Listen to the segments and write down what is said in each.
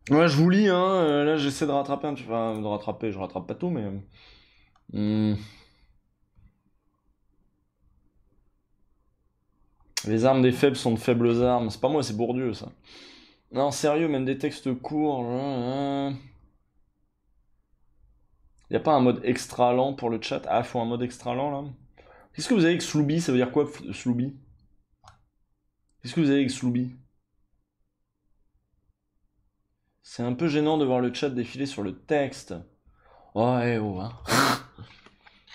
Ouais, je vous lis, hein. Là, j'essaie de rattraper un petit peu. Enfin, de rattraper, je rattrape pas tout, mais. Hmm. Les armes des faibles sont de faibles armes. C'est pas moi, c'est Bourdieu, ça. Non, sérieux, même des textes courts. Y a pas un mode extra lent pour le chat? Ah, faut un mode extra lent, là. Qu'est-ce que vous avez avec Slooby? Ça veut dire quoi, Slooby? Qu'est-ce que vous avez avec Slooby? C'est un peu gênant de voir le chat défiler sur le texte. Oh, eh, oh, hein.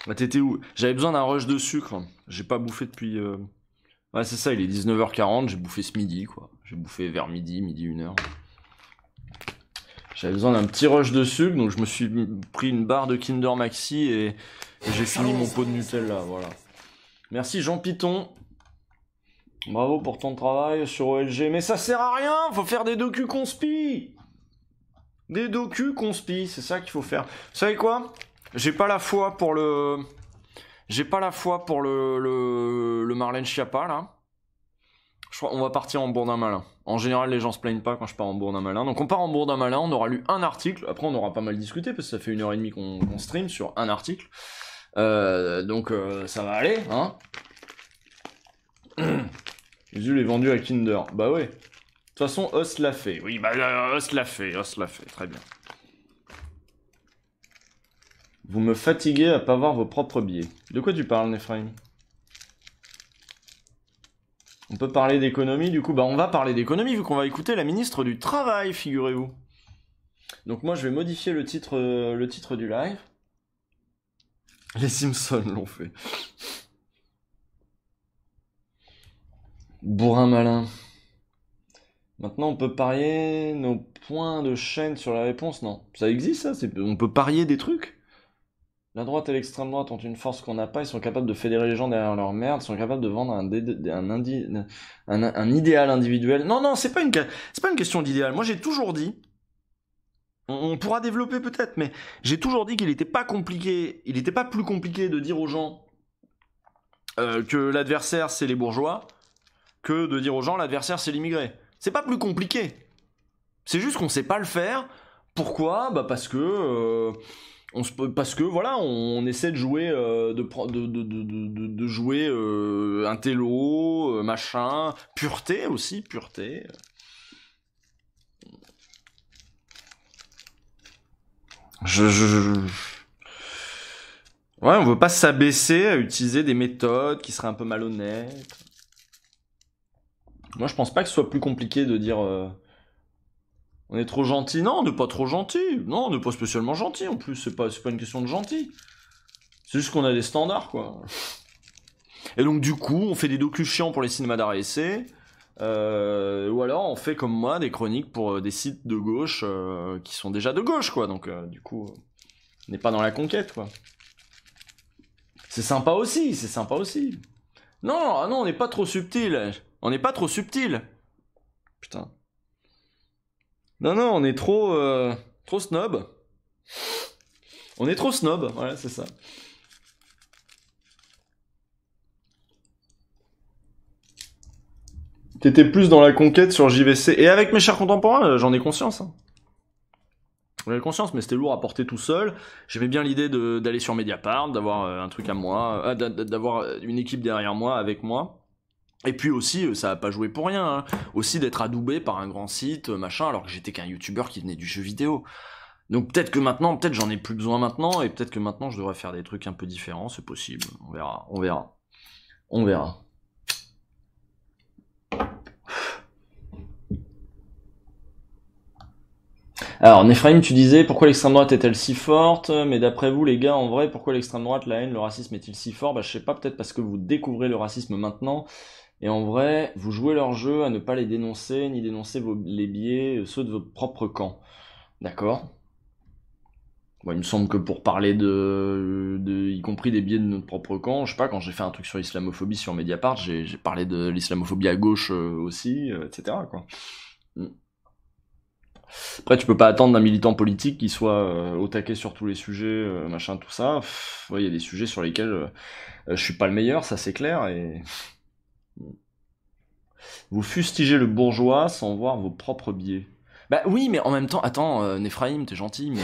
Bah, t'étais où? J'avais besoin d'un rush de sucre. J'ai pas bouffé depuis. Ouais, c'est ça, il est 19h40, j'ai bouffé ce midi, quoi. J'ai bouffé vers midi 1h. J'avais besoin d'un petit rush de sucre, donc je me suis pris une barre de Kinder Maxi et j'ai fini mon pot de Nutella, voilà. Merci Jean Piton. Bravo pour ton travail sur OLG. Mais ça sert à rien, faut faire des docus conspi. Des docus conspi, c'est ça qu'il faut faire. Vous savez quoi? J'ai pas la foi pour le... J'ai pas la foi pour le Marlène Schiappa, là. Je crois qu'on va partir en bourdin malin. En général, les gens se plaignent pas quand je pars en bourdin malin. Donc on part en bourdin malin, on aura lu un article. Après, on aura pas mal discuté parce que ça fait 1h30 qu'on stream sur un article. Donc ça va aller, hein. Jules est vendu à Kinder. Bah ouais. De toute façon, Os l'a fait. Oui, bah Os l'a fait, Os l'a fait. Très bien. Vous me fatiguez à pas voir vos propres billets. De quoi tu parles, Nephraim? On peut parler d'économie, du coup, bah on va parler d'économie vu qu'on va écouter la ministre du Travail, figurez-vous. Donc moi je vais modifier le titre du live. Les Simpsons l'ont fait. Bourrin malin. Maintenant on peut parier nos points de chaîne sur la réponse. Non, ça existe ça, on peut parier des trucs. La droite et l'extrême droite ont une force qu'on n'a pas, ils sont capables de fédérer les gens derrière leur merde, ils sont capables de vendre un idéal individuel. Non, non, c'est pas une question d'idéal. Moi j'ai toujours dit, on pourra développer peut-être, mais j'ai toujours dit qu'il n'était pas compliqué, il n'était pas plus compliqué de dire aux gens que l'adversaire c'est les bourgeois que de dire aux gens l'adversaire c'est l'immigré. C'est pas plus compliqué. C'est juste qu'on sait pas le faire. Pourquoi? Bah parce que voilà, on essaie de jouer de jouer un télo, machin, pureté aussi, pureté. Je... Ouais, on veut pas s'abaisser à utiliser des méthodes qui seraient un peu malhonnêtes. Moi, je pense pas que ce soit plus compliqué de dire on est trop gentil. Non, on n'est pas trop gentil. Non, on n'est pas spécialement gentil en plus. C'est pas une question de gentil. C'est juste qu'on a des standards, quoi. Et donc, du coup, on fait des docus chiants pour les cinémas d'art et essai. Ou alors, on fait comme moi des chroniques pour des sites de gauche qui sont déjà de gauche, quoi. Donc, du coup, on n'est pas dans la conquête, quoi. C'est sympa aussi, c'est sympa aussi. Non, ah non, on n'est pas trop subtil. On n'est pas trop subtil. Putain. Non, non, on est trop snob. On est trop snob, voilà, c'est ça. T'étais plus dans la conquête sur JVC. Et avec mes chers contemporains, j'en ai conscience. Hein. J'en ai conscience, mais c'était lourd à porter tout seul. J'aimais bien l'idée d'aller sur Mediapart, d'avoir un truc à moi, d'avoir une équipe derrière moi, avec moi. Et puis aussi, ça a pas joué pour rien, hein. Aussi d'être adoubé par un grand site, machin, alors que j'étais qu'un youtubeur qui venait du jeu vidéo. Donc peut-être que maintenant, peut-être j'en ai plus besoin maintenant, et peut-être que maintenant je devrais faire des trucs un peu différents, c'est possible. On verra, on verra. On verra. Alors, Nephraim, tu disais, pourquoi l'extrême droite est-elle si forte? Mais d'après vous, les gars, en vrai, pourquoi l'extrême droite, la haine, le racisme est-il si fort? Bah, je sais pas, peut-être parce que vous découvrez le racisme maintenant, et en vrai, vous jouez leur jeu à ne pas les dénoncer, ni dénoncer les biais, ceux de votre propre camp. D'accord? Bon, il me semble que pour parler y compris des biais de notre propre camp, je sais pas, quand j'ai fait un truc sur l'islamophobie sur Mediapart, j'ai parlé de l'islamophobie à gauche aussi, etc., quoi. Mm. Après, tu peux pas attendre d'un militant politique qui soit au taquet sur tous les sujets, machin, tout ça. Ouais, il y a des sujets sur lesquels je suis pas le meilleur, ça c'est clair, et vous fustigez le bourgeois sans voir vos propres biais. Bah oui, mais en même temps, attends, Néphraïm, t'es gentil, mais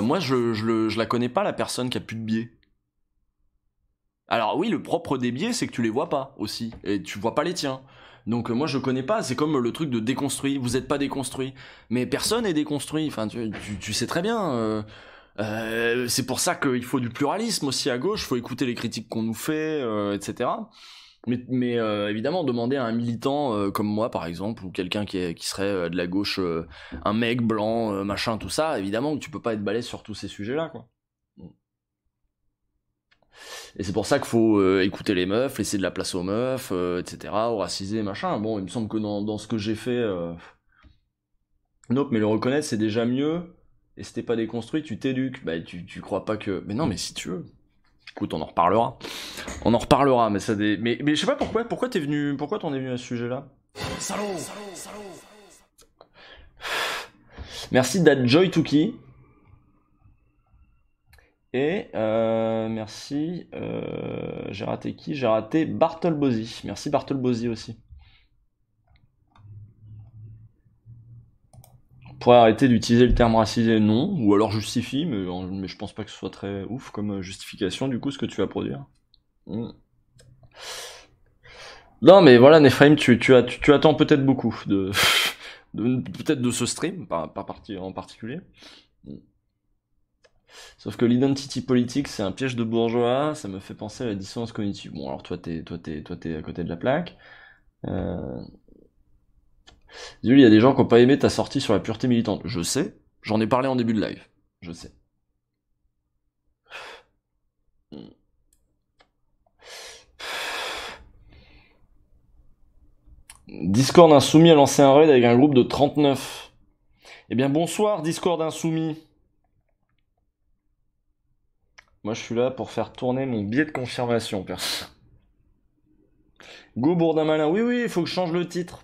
moi je la connais pas, la personne qui a plus de biais. Alors oui, le propre des biais, c'est que tu les vois pas aussi, et tu vois pas les tiens. Donc moi je connais pas, c'est comme le truc de déconstruit, vous êtes pas déconstruit. Mais personne est déconstruit, enfin tu sais très bien. C'est pour ça qu'il faut du pluralisme aussi à gauche, faut écouter les critiques qu'on nous fait, etc. Mais évidemment, demander à un militant comme moi, par exemple, ou quelqu'un qui serait de la gauche, un mec blanc, machin, tout ça, évidemment que tu peux pas être balèze sur tous ces sujets-là, quoi. Et c'est pour ça qu'il faut écouter les meufs, laisser de la place aux meufs, etc., aux racisés, machin. Bon, il me semble que dans ce que j'ai fait... Nope, mais le reconnaître, c'est déjà mieux. Et si t'es pas déconstruit, tu t'éduques. Bah, tu crois pas que... Mais non, mais si tu veux. Écoute, on en reparlera. On en reparlera, mais ça des... Mais je sais pas pourquoi t'es venu... Pourquoi t'en es venu à ce sujet-là? Salaud. Merci d'Adjoy2Key. Et merci, j'ai raté qui? J'ai raté Bartolbosi. Merci Bartolbosi aussi. On pourrait arrêter d'utiliser le terme racisé, non, ou alors justifie, mais je pense pas que ce soit très ouf comme justification du coup ce que tu vas produire. Non mais voilà, Néphraïm, tu attends peut-être beaucoup peut-être de ce stream, pas en particulier. Sauf que l'identity politique, c'est un piège de bourgeois, ça me fait penser à la dissonance cognitive. Bon, alors toi, t'es à côté de la plaque. Il y a des gens qui n'ont pas aimé ta sortie sur la pureté militante. Je sais, j'en ai parlé en début de live. Je sais. Discord Insoumis a lancé un raid avec un groupe de 39. Eh bien bonsoir Discord Insoumis. Moi je suis là pour faire tourner mon biais de confirmation, perso. Go Bourdin Malin, oui, il faut que je change le titre.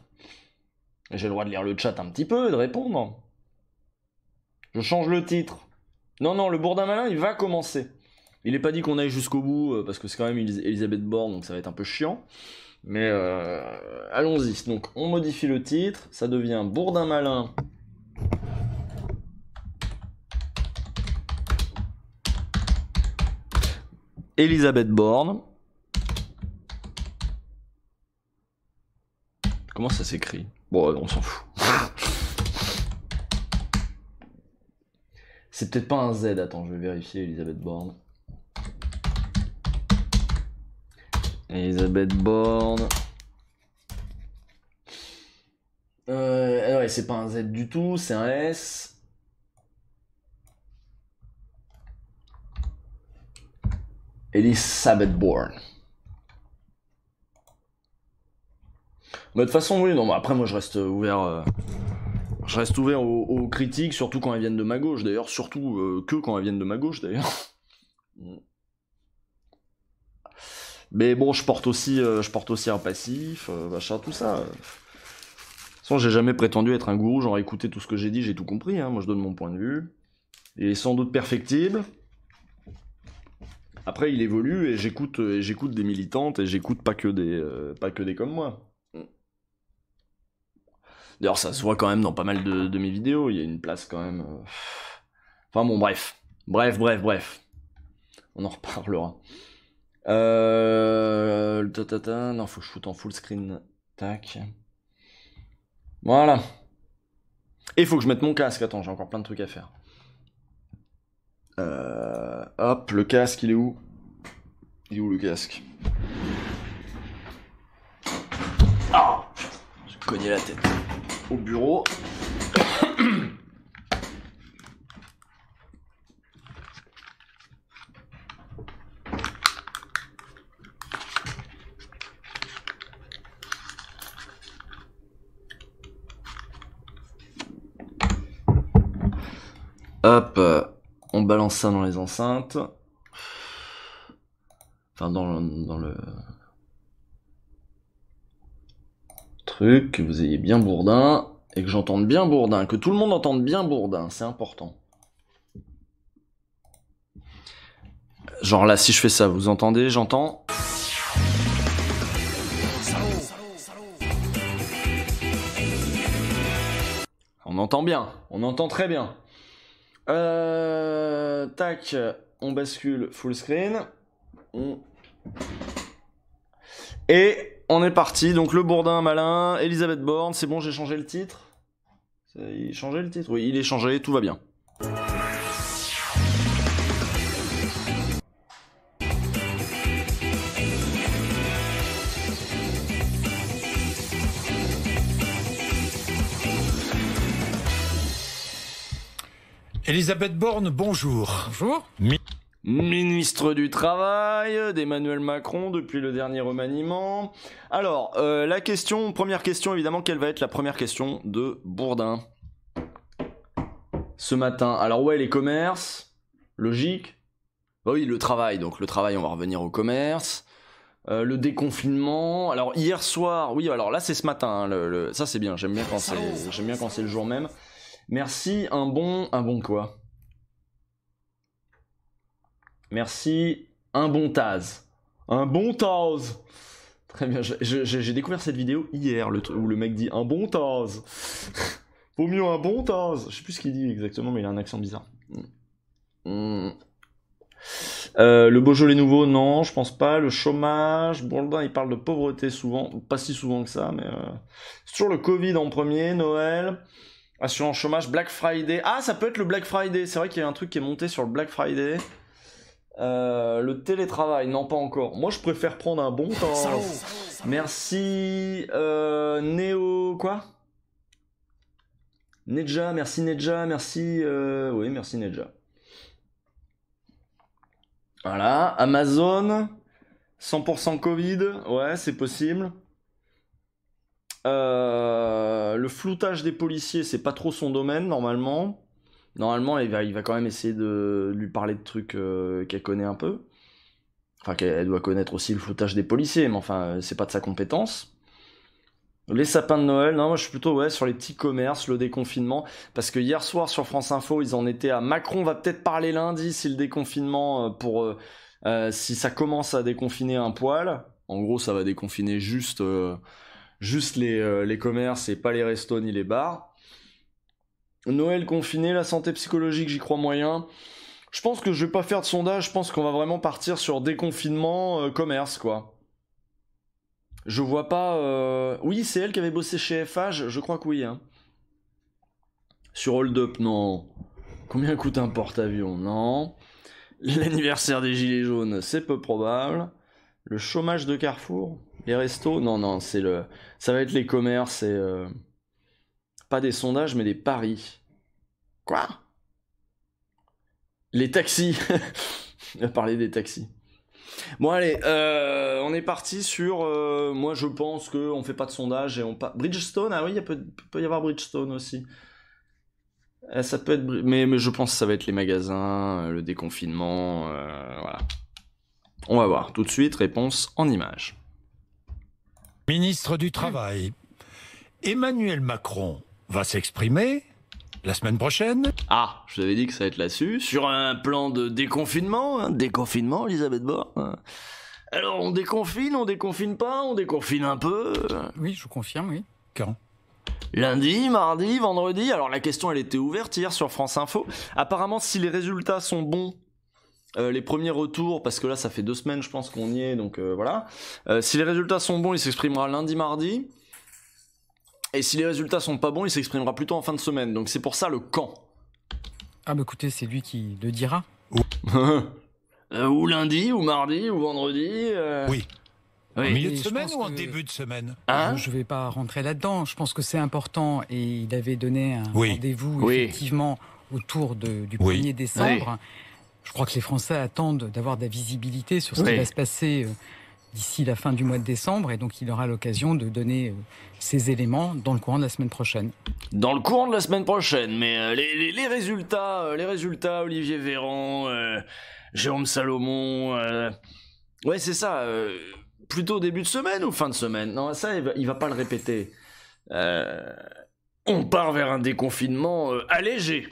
J'ai le droit de lire le chat un petit peu et de répondre. Je change le titre. Non, le Bourdin Malin, il va commencer. Il est pas dit qu'on aille jusqu'au bout, parce que c'est quand même Elisabeth Borne, donc ça va être un peu chiant. Mais allons-y. Donc on modifie le titre, ça devient Bourdin Malin. Elisabeth Borne. Comment ça s'écrit? Bon, on s'en fout. C'est peut-être pas un Z, attends, je vais vérifier Elisabeth Borne. Elisabeth Borne. Ouais, c'est pas un Z du tout, c'est un S. Elisabeth Borne. Mais de toute façon, oui, non, après moi je reste ouvert. Je reste ouvert aux critiques, surtout quand elles viennent de ma gauche, d'ailleurs, surtout que quand elles viennent de ma gauche, d'ailleurs. Mais bon, je porte aussi un passif, machin, tout ça. De toute façon, j'ai jamais prétendu être un gourou, genre écouté tout ce que j'ai dit, j'ai tout compris, hein. Moi je donne mon point de vue. Il est sans doute perfectible. Après, il évolue et j'écoute des militantes et j'écoute pas que des comme moi. D'ailleurs, ça se voit quand même dans pas mal de mes vidéos, il y a une place quand même... Enfin bon, bref. Bref. On en reparlera. Non, faut que je foute en full screen. Tac. Voilà. Et il faut que je mette mon casque, attends, j'ai encore plein de trucs à faire. Hop, le casque, il est où? Il est où le casque? Ah, j'ai cogné la tête. Au bureau. Hop, on balance ça dans les enceintes. Enfin, dans le truc, que vous ayez bien Bourdin, et que j'entende bien Bourdin, que tout le monde entende bien Bourdin, c'est important. Genre là, si je fais ça, vous entendez, j'entends. entend bien, on entend très bien. Tac, on bascule full screen. Et on est parti, donc le Bourdin malin, Elisabeth Borne, c'est bon, j'ai changé le titre. Il est changé le titre? Oui, il est changé, tout va bien. Elisabeth Borne, bonjour. Bonjour. Ministre du Travail d'Emmanuel Macron depuis le dernier remaniement. Alors, première question évidemment, quelle va être la première question de Bourdin ce matin? Alors ouais, les commerces, logique. Bah oui, le travail, donc le travail, on va revenir au commerce. Le déconfinement. Alors hier soir, oui, alors là c'est ce matin, hein, ça c'est bien, j'aime bien quand c'est le jour même. Merci, un bon quoi? Merci, un bon Taz. Un bon Taz. Très bien, j'ai découvert cette vidéo hier, où le mec dit un bon Taz. Vaut mieux un bon Taz. Je sais plus ce qu'il dit exactement, mais il a un accent bizarre. Le Beaujolais nouveau, non, je pense pas. Le chômage, Bourdin, il parle de pauvreté souvent, pas si souvent que ça, mais c'est toujours le Covid en premier, Noël, assurance chômage, Black Friday. Ah, ça peut être le Black Friday, c'est vrai qu'il y a un truc qui est monté sur le Black Friday. Le télétravail, non pas encore. Moi je préfère prendre un bon temps. Merci Néo quoi? Nedja, merci Nedja, merci oui merci Nedja. Voilà, Amazon 100% Covid, ouais c'est possible. Le floutage des policiers, c'est pas trop son domaine normalement. Normalement, il va quand même essayer de lui parler de trucs qu'elle connaît un peu. Enfin, qu'elle doit connaître aussi le floutage des policiers, mais enfin, c'est pas de sa compétence. Les sapins de Noël, non, moi je suis plutôt ouais, sur les petits commerces, le déconfinement. Parce que hier soir sur France Info, ils en étaient à Macron va peut-être parler lundi si le déconfinement, si ça commence à déconfiner un poil. En gros, ça va déconfiner juste les commerces et pas les restos ni les bars. Noël confiné, la santé psychologique, j'y crois moyen. Je pense que je vais pas faire de sondage, je pense qu'on va vraiment partir sur déconfinement, commerce, quoi. Je vois pas... Oui, c'est elle qui avait bossé chez FH, je crois que oui. Hein. Sur Hold Up, non. Combien coûte un porte-avions? Non. L'anniversaire des Gilets jaunes, c'est peu probable. Le chômage de Carrefour? Les restos? Non, ça va être les commerces et... Pas des sondages, mais des paris. Quoi? Les taxis. On va parler des taxis. Bon allez, on est parti sur... moi je pense qu'on fait pas de sondage et on... Bridgestone, ah oui, il peut y avoir Bridgestone aussi. Ça peut être... Mais je pense que ça va être les magasins, le déconfinement, voilà. On va voir tout de suite, réponse en images. Ministre du Travail, Emmanuel Macron va s'exprimer la semaine prochaine. Ah, je vous avais dit que ça va être là-dessus, sur un plan de déconfinement, hein, déconfinement, Elisabeth Borne. Alors, on déconfine pas, on déconfine un peu. Oui, je confirme, oui. Quand? Lundi, mardi, vendredi. Alors, la question, elle était ouverte hier sur France Info. Apparemment, si les résultats sont bons, les premiers retours, parce que là, ça fait 2 semaines, je pense qu'on y est, donc voilà. Si les résultats sont bons, il s'exprimera lundi, mardi. Et si les résultats sont pas bons, il s'exprimera plutôt en fin de semaine. Donc c'est pour ça le quand. Ah bah écoutez, c'est lui qui le dira. Ou lundi, ou mardi, ou vendredi. Oui. En milieu de Et je semaine pense ou en que- début de semaine? Hein? Je vais pas rentrer là-dedans. Je pense que c'est important et il avait donné un Oui. rendez-vous Oui. effectivement autour du Oui. 1er décembre. Je crois que les Français attendent d'avoir de la visibilité sur ce Oui. qui va se passer d'ici la fin du mois de décembre et donc il aura l'occasion de donner ces éléments dans le courant de la semaine prochaine. Dans le courant de la semaine prochaine, mais les résultats, Olivier Véran, Jérôme Salomon, ouais c'est ça, plutôt début de semaine ou fin de semaine? Non, ça il va pas le répéter. On part vers un déconfinement allégé.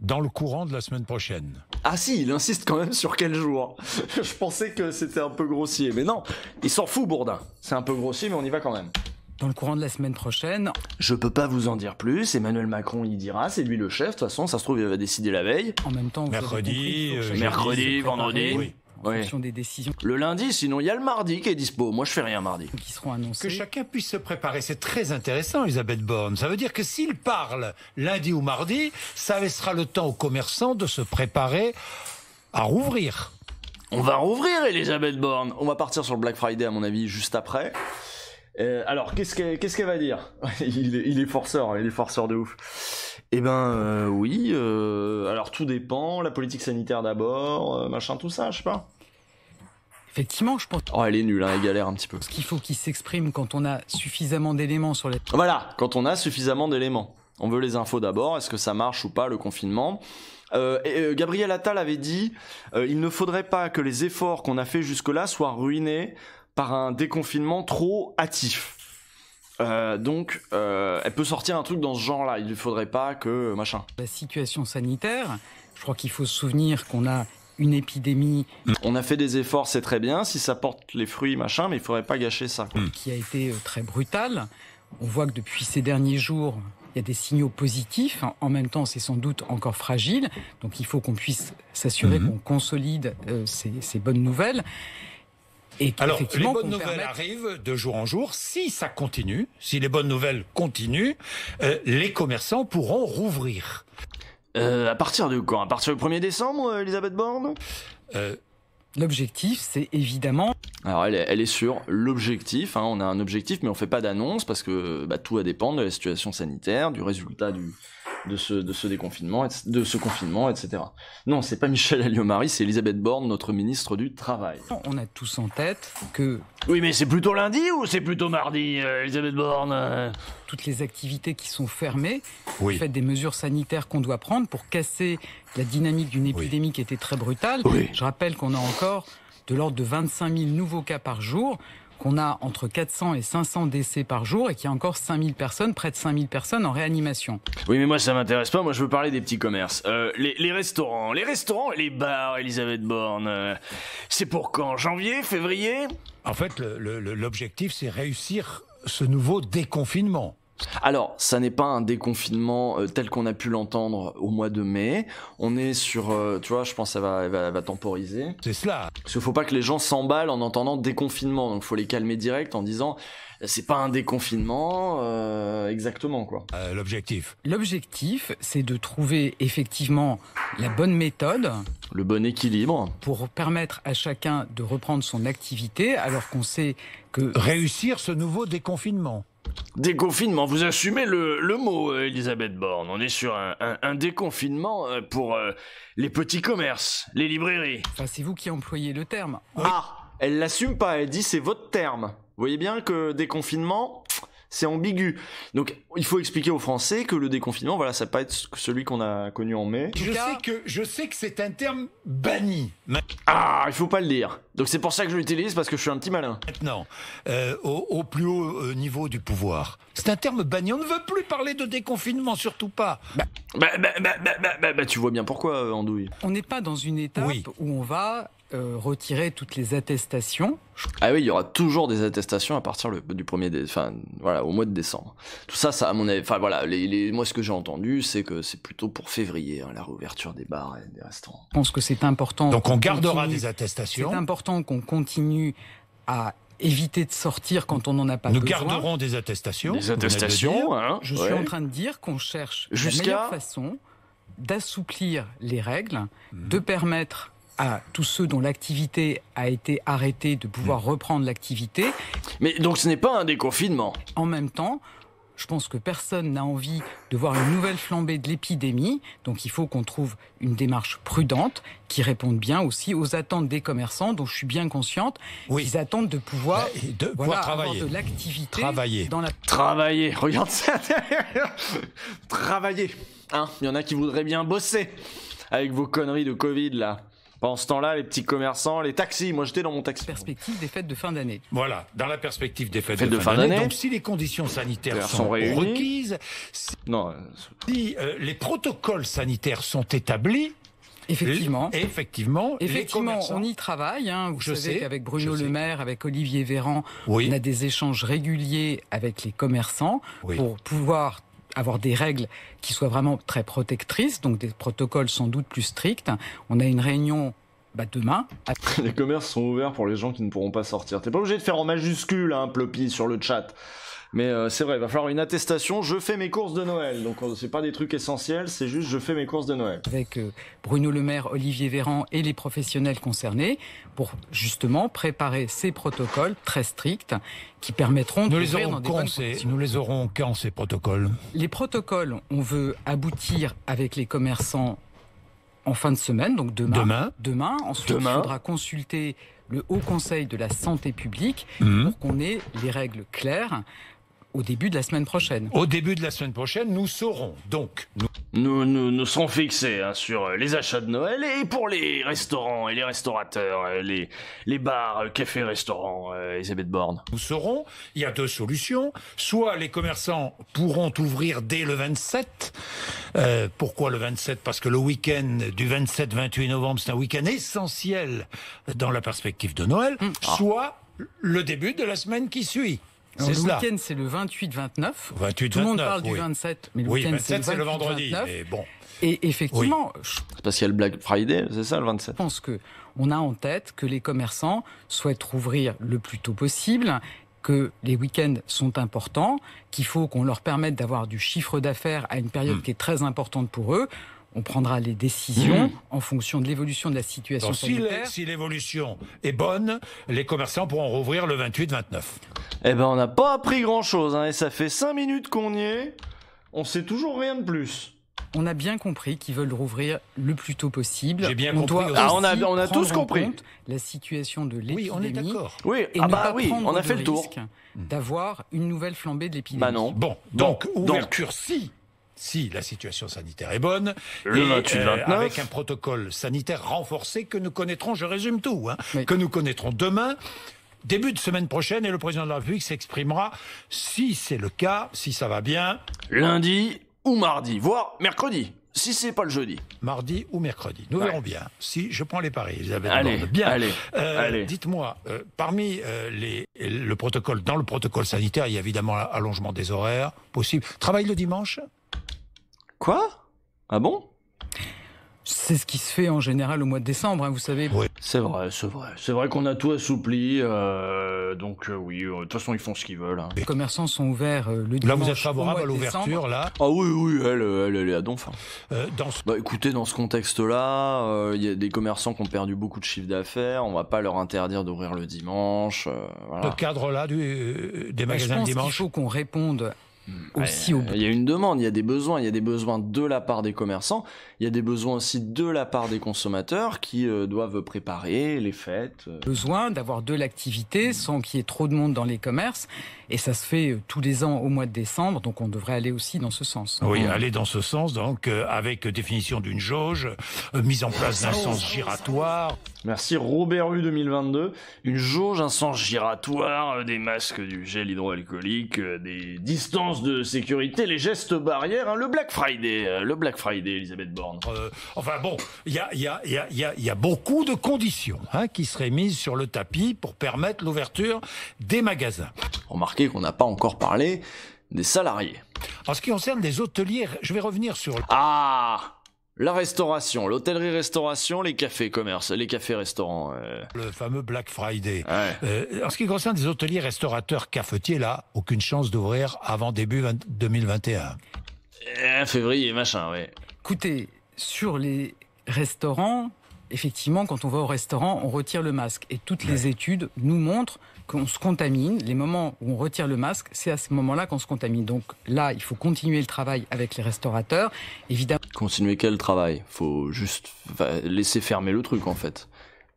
Dans le courant de la semaine prochaine. Ah si, il insiste quand même sur quel jour. Je pensais que c'était un peu grossier, mais non, il s'en fout Bourdin. C'est un peu grossier, mais on y va quand même. Dans le courant de la semaine prochaine. Je peux pas vous en dire plus, Emmanuel Macron y dira, c'est lui le chef, de toute façon, ça se trouve, il va décider la veille. En même temps, mercredi, vendredi. Oui. En fonction des décisions. Le lundi, sinon il y a le mardi qui est dispo. Moi, je fais rien mardi. Qui seront annoncés. Que chacun puisse se préparer, c'est très intéressant, Elisabeth Borne. Ça veut dire que s'il parle lundi ou mardi, ça laissera le temps aux commerçants de se préparer à rouvrir. On va rouvrir, Elisabeth Borne. On va partir sur le Black Friday, à mon avis, juste après. Alors, qu'est-ce qu'elle va dire? il est forceur de ouf. Eh ben, oui, alors tout dépend, la politique sanitaire d'abord, machin, tout ça, je sais pas. Effectivement, je pense. Oh, elle est nulle, hein, elle galère un petit peu. Ce qu'il faut qu'il s'exprime quand on a suffisamment d'éléments sur les... Voilà, quand on a suffisamment d'éléments. On veut les infos d'abord, est-ce que ça marche ou pas, le confinement? Gabriel Attal avait dit, il ne faudrait pas que les efforts qu'on a fait jusque-là soient ruinés par un déconfinement trop hâtif. Donc, elle peut sortir un truc dans ce genre-là. Il ne faudrait pas que machin. La situation sanitaire, je crois qu'il faut se souvenir qu'on a une épidémie. On a fait des efforts, c'est très bien, si ça porte les fruits, machin, mais il ne faudrait pas gâcher ça, quoi. Qui a été très brutale. On voit que depuis ces derniers jours, il y a des signaux positifs. En même temps, c'est sans doute encore fragile. Donc, il faut qu'on puisse s'assurer qu'on consolide ces bonnes nouvelles. Et alors, les bonnes nouvelles arrivent de jour en jour. Si ça continue, si les bonnes nouvelles continuent, les commerçants pourront rouvrir. À partir de quand? À partir du 1er décembre, Elisabeth Borne? L'objectif, c'est évidemment... Alors, elle est sur l'objectif. Hein, on a un objectif, mais on fait pas d'annonce parce que tout va dépendre de la situation sanitaire, du résultat de ce déconfinement, de ce confinement, etc. Non, c'est pas Michel Alliot-Marie, c'est Elisabeth Borne, notre ministre du Travail. On a tous en tête que... Oui, mais c'est plutôt lundi ou c'est plutôt mardi, Elisabeth Borne? Toutes les activités qui sont fermées, oui. Du fait des mesures sanitaires qu'on doit prendre pour casser la dynamique d'une épidémie qui était très brutale. Oui. Je rappelle qu'on a encore de l'ordre de 25 000 nouveaux cas par jour, qu'on a entre 400 et 500 décès par jour et qu'il y a encore 5 000 personnes, près de 5 000 personnes en réanimation. Oui, mais moi ça m'intéresse pas, moi je veux parler des petits commerces. Les restaurants et les bars, Elisabeth Borne, c'est pour quand? Janvier, février? En fait, l'objectif c'est réussir ce nouveau déconfinement. Alors, ça n'est pas un déconfinement tel qu'on a pu l'entendre au mois de mai. On est sur, tu vois, je pense que elle va temporiser. C'est cela. Parce qu'il faut pas que les gens s'emballent en entendant déconfinement. Donc, faut les calmer direct en disant, c'est pas un déconfinement exactement, quoi. L'objectif, c'est de trouver effectivement la bonne méthode. Le bon équilibre. Pour permettre à chacun de reprendre son activité, alors qu'on sait que... Réussir ce nouveau déconfinement. Déconfinement, vous assumez le mot, Elisabeth Borne. On est sur un déconfinement pour les petits commerces, les librairies. Enfin, c'est vous qui employez le terme. Ah, elle l'assume pas, elle dit c'est votre terme. Vous voyez bien que déconfinement, c'est ambigu. Donc, il faut expliquer aux Français que le déconfinement, voilà, ça va pas être celui qu'on a connu en mai. Je sais que c'est un terme banni. Ah, il faut pas le dire. Donc c'est pour ça que je l'utilise, parce que je suis un petit malin. Maintenant, au plus haut niveau du pouvoir. C'est un terme banni. On ne veut plus parler de déconfinement, surtout pas. Tu vois bien pourquoi, Andouille. On n'est pas dans une étape où on va retirer toutes les attestations. Ah oui, il y aura toujours des attestations à partir du 1er au mois de décembre. Tout ça, à mon avis, moi ce que j'ai entendu, c'est que c'est plutôt pour février, la réouverture des bars et des restaurants. Je pense que c'est important. Donc on gardera des attestations. C'est important qu'on continue à éviter de sortir quand on n'en a pas besoin. Nous garderons des attestations. Des attestations, hein. Je suis en train de dire qu'on cherche la meilleure façon d'assouplir les règles, de permettre à tous ceux dont l'activité a été arrêtée de pouvoir reprendre l'activité. Mais donc ce n'est pas un déconfinement. En même temps, je pense que personne n'a envie de voir une nouvelle flambée de l'épidémie, donc il faut qu'on trouve une démarche prudente qui réponde bien aussi aux attentes des commerçants, dont je suis bien consciente. Ils attendent de pouvoir, pouvoir travailler. avoir de l'activité. Travailler, regarde ça. Travailler. Hein, il y en a qui voudraient bien bosser avec vos conneries de Covid là. Pendant ce temps-là, les petits commerçants, les taxis, moi j'étais dans mon taxi. Perspective des fêtes de fin d'année. Voilà, dans la perspective des fêtes de fin d'année. Donc si les conditions sanitaires sont requises, si les protocoles sanitaires sont établis, Effectivement. Effectivement, on y travaille. Vous savez qu'avec Bruno Le Maire, avec Olivier Véran, oui. on a des échanges réguliers avec les commerçants pour pouvoir avoir des règles qui soient vraiment très protectrices, donc des protocoles sans doute plus stricts. On a une réunion demain. Les commerces sont ouverts pour les gens qui ne pourront pas sortir. T'es pas obligé de faire en majuscule, Ploppy, sur le chat. Mais c'est vrai, il va falloir une attestation. Je fais mes courses de Noël. Donc c'est pas des trucs essentiels, c'est juste je fais mes courses de Noël. Avec Bruno Le Maire, Olivier Véran et les professionnels concernés pour justement préparer ces protocoles très stricts qui permettront d'ouvrir dans des bonnes conditions. Nous les aurons quand, ces protocoles ? Les protocoles, on veut aboutir avec les commerçants en fin de semaine, donc demain. Ensuite, il faudra consulter le Haut Conseil de la Santé publique pour qu'on ait les règles claires au début de la semaine prochaine. Au début de la semaine prochaine, nous saurons donc. Nous serons fixés sur les achats de Noël et pour les restaurants et les restaurateurs, les bars, cafés, restaurants, Elisabeth Borne. Nous saurons, il y a deux solutions. Soit les commerçants pourront ouvrir dès le 27. Pourquoi le 27 ? Parce que le week-end du 27-28 novembre, c'est un week-end essentiel dans la perspective de Noël. Soit le début de la semaine qui suit. Alors, le week-end, c'est le 28-29. Tout le monde parle du 27, mais le week-end, 27, c'est le vendredi. 29. Mais bon. Et effectivement, c'est parce qu'il y a le Black Friday, c'est ça le 27. Je pense qu'on a en tête que les commerçants souhaitent rouvrir le plus tôt possible, que les week-ends sont importants, qu'il faut qu'on leur permette d'avoir du chiffre d'affaires à une période qui est très importante pour eux. On prendra les décisions en fonction de l'évolution de la situation sanitaire. Si l'évolution est bonne, les commerçants pourront rouvrir le 28-29. Eh ben, on n'a pas appris grand-chose, et ça fait 5 minutes qu'on y est. On sait toujours rien de plus. On a bien compris qu'ils veulent rouvrir le plus tôt possible. J'ai bien compris. On a tous compris la situation de l'épidémie. Oui, on est d'accord. Oui, et ne pas prendre on a fait le tour. D'avoir une nouvelle flambée de l'épidémie. Non. Bon, donc ouverture si la situation sanitaire est bonne, le 28-29, avec un protocole sanitaire renforcé que nous connaîtrons, je résume tout, que nous connaîtrons demain, début de semaine prochaine, et le président de la République s'exprimera, si c'est le cas, si ça va bien, lundi ou mardi, voire mercredi, si c'est pas le jeudi. Mardi ou mercredi, nous verrons bien. Si je prends les paris, Elisabeth Borne. Bien. Allez. Dites-moi, parmi le protocole, dans le protocole sanitaire, il y a évidemment l'allongement des horaires possible. Travail le dimanche ? Quoi ? Ah bon ? C'est ce qui se fait en général au mois de décembre, vous savez. Oui, c'est vrai. C'est vrai qu'on a tout assoupli, donc oui, de toute façon ils font ce qu'ils veulent. Les commerçants sont ouverts le dimanche. Là vous êtes favorable à l'ouverture, là ? Ah oui, elle est à donf. Écoutez, dans ce contexte-là, il y a des commerçants qui ont perdu beaucoup de chiffre d'affaires, on va pas leur interdire d'ouvrir le dimanche. Voilà. Le cadre-là des magasins le dimanche ? Je pense qu'il faut qu'on réponde aussi il y a une demande, il y a des besoins de la part des commerçants, il y a des besoins aussi de la part des consommateurs qui doivent préparer les fêtes. Besoin d'avoir de l'activité sans qu'il y ait trop de monde dans les commerces, et ça se fait tous les ans au mois de décembre, donc on devrait aller aussi dans ce sens. Oui, aller dans ce sens, donc avec définition d'une jauge, mise en place d'un sens giratoire. Merci Robert U 2022, une jauge, un sens giratoire, des masques, du gel hydroalcoolique, des distances de sécurité, les gestes barrières, le Black Friday, Elisabeth Borne. Enfin bon, il y a beaucoup de conditions qui seraient mises sur le tapis pour permettre l'ouverture des magasins. Remarquez qu'on n'a pas encore parlé des salariés. En ce qui concerne les hôteliers, je vais revenir sur... La restauration, l'hôtellerie-restauration, les cafés-commerce, les cafés-restaurants. Le fameux Black Friday. Ouais. En ce qui concerne les hôteliers, restaurateurs, cafetiers, là, aucune chance d'ouvrir avant début 2021. Février, machin, ouais. Écoutez, sur les restaurants, effectivement, quand on va au restaurant, on retire le masque. Et toutes les études nous montrent qu'on se contamine. Les moments où on retire le masque, c'est à ce moment-là qu'on se contamine. Donc là, il faut continuer le travail avec les restaurateurs. Évidemment. Continuer quel travail ? Faut juste laisser fermer le truc, en fait.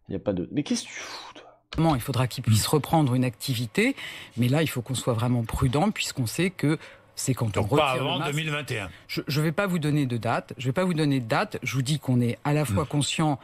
Il n'y a pas de... Mais qu'est-ce que tu fous, toi ? Il faudra qu'ils puissent reprendre une activité. Mais là, il faut qu'on soit vraiment prudent, puisqu'on sait que c'est quand on retire pas avant le masque. 2021. Je ne vais pas vous donner de date. Je vous dis qu'on est à la fois conscient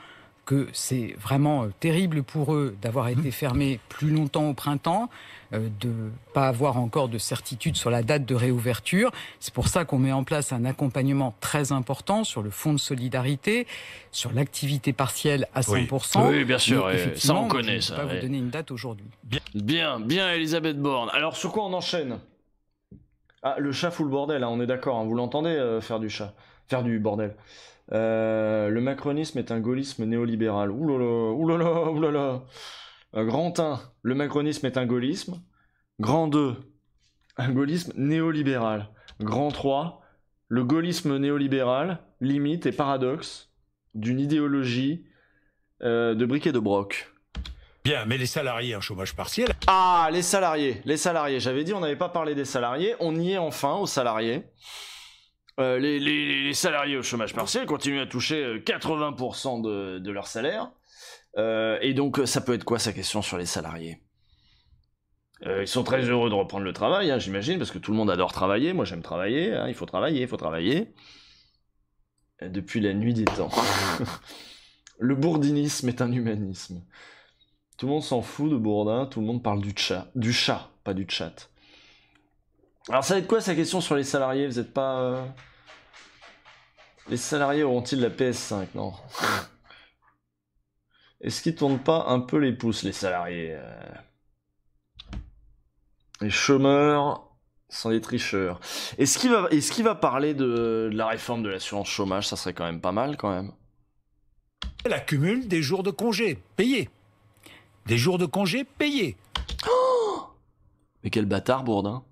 que c'est vraiment terrible pour eux d'avoir été fermés plus longtemps au printemps, de ne pas avoir encore de certitude sur la date de réouverture. C'est pour ça qu'on met en place un accompagnement très important sur le fonds de solidarité, sur l'activité partielle à 100%. Oui, bien sûr, ça on connaît. Je ne peux pas vous donner une date aujourd'hui. Bien, Elisabeth Borne. Alors sur quoi on enchaîne? Ah, le chat fout le bordel, hein, on est d'accord, hein, vous l'entendez faire du bordel. Le macronisme est un gaullisme néolibéral. Oulala. Grand 1, le macronisme est un gaullisme. Grand 2, un gaullisme néolibéral. Grand 3, le gaullisme néolibéral, limite et paradoxe d'une idéologie de bric et de broc. Bien, mais les salariés en chômage partiel... Ah, les salariés. J'avais dit on n'avait pas parlé des salariés. On y est enfin aux salariés. Les salariés au chômage partiel continuent à toucher 80% de leur salaire. Et donc, ça peut être quoi sa question sur les salariés? Ils sont très heureux de reprendre le travail, hein, j'imagine, parce que tout le monde adore travailler. Moi, j'aime travailler. Hein, il faut travailler. Depuis la nuit des temps. Le bourdinisme est un humanisme. Tout le monde s'en fout de Bourdin, tout le monde parle du chat, pas du chat. Alors ça va être quoi sa question sur les salariés? Vous êtes pas... Les salariés auront-ils la PS5? Non. Est-ce qu'ils tournent pas un peu les pouces, les salariés? Les chômeurs sont des tricheurs. Est-ce qu'il va parler de la réforme de l'assurance chômage? Ça serait quand même pas mal, quand même. Elle accumule des jours de congé payés. Des jours de congé payés. Oh, mais quel bâtard, Bourdin.